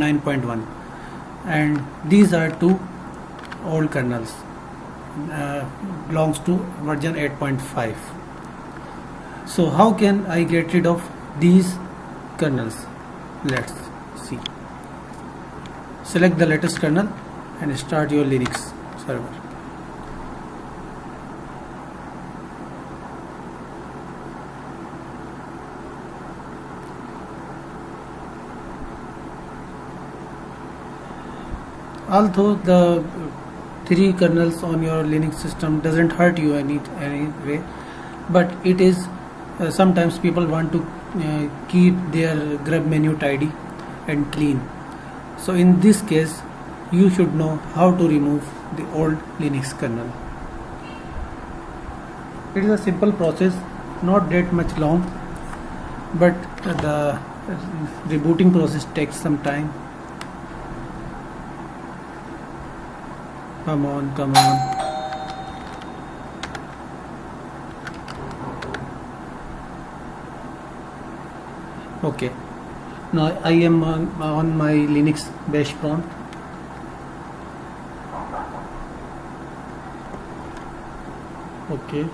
9.1, and these are two old kernels, belongs to version 8.5. So how can I get rid of these kernels? Let's see. Select the latest kernel and start your Linux server. Although the 3 kernels on your Linux system doesn't hurt you any way, but it is sometimes people want to keep their grub menu tidy and clean. So in this case you should know how to remove the old Linux kernel. It is a simple process, not that much long, but the rebooting process takes some time. Come on. Okay, now I am on my Linux bash prompt. Okay,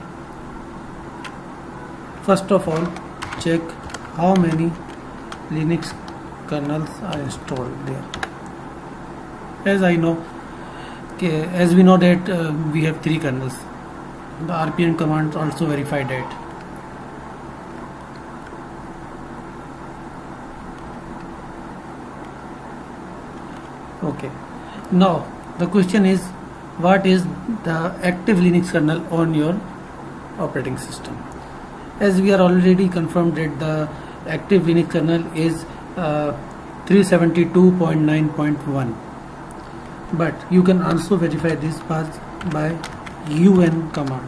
first of all check how many Linux kernels are installed there. As we know that we have 3 kernels. The rpm command also verify that. Okay, now the question is, what is the active Linux kernel on your operating system? As we are already confirmed that the active Linux kernel is 372.9.1, but you can also verify this path by uname command.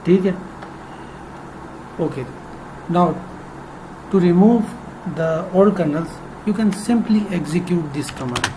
ठीक है? Okay, now to remove the old kernels you can simply execute this command.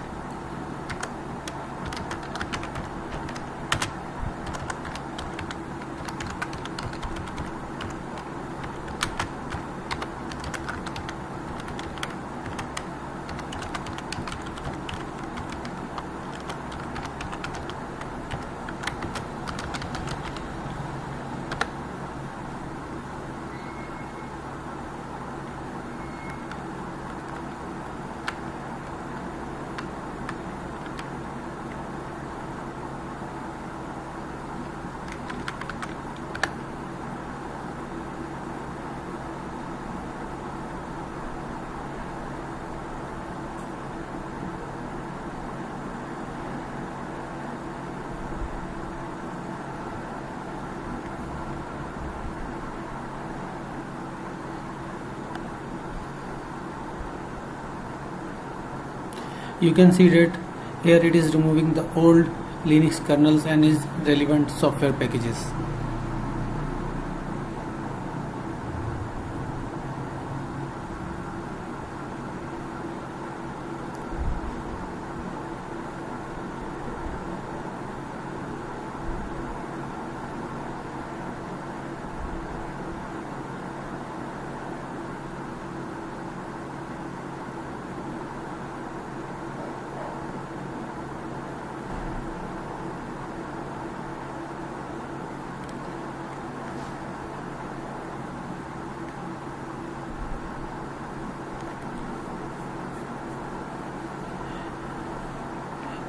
You can see that here it is removing the old Linux kernels and its relevant software packages.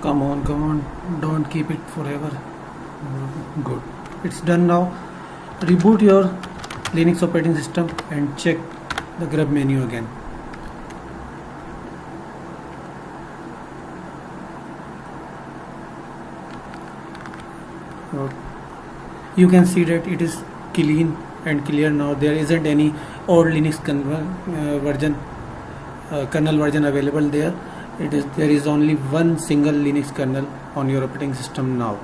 Come on, don't keep it forever. Good, it's done now. Reboot your Linux operating system and check the grub menu again. You can see that it is clean and clear now. There isn't any old Linux kernel version available there. There is only one single Linux kernel on your operating system now,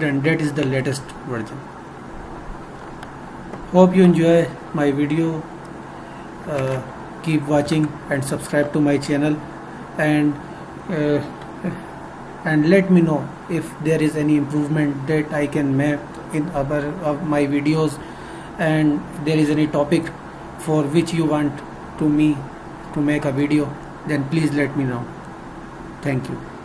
and that is the latest version. Hope you enjoy my video. Keep watching and subscribe to my channel, and let me know if there is any improvement that I can make in my videos, and there is any topic for which you want me to make a video, then please let me know. Thank you.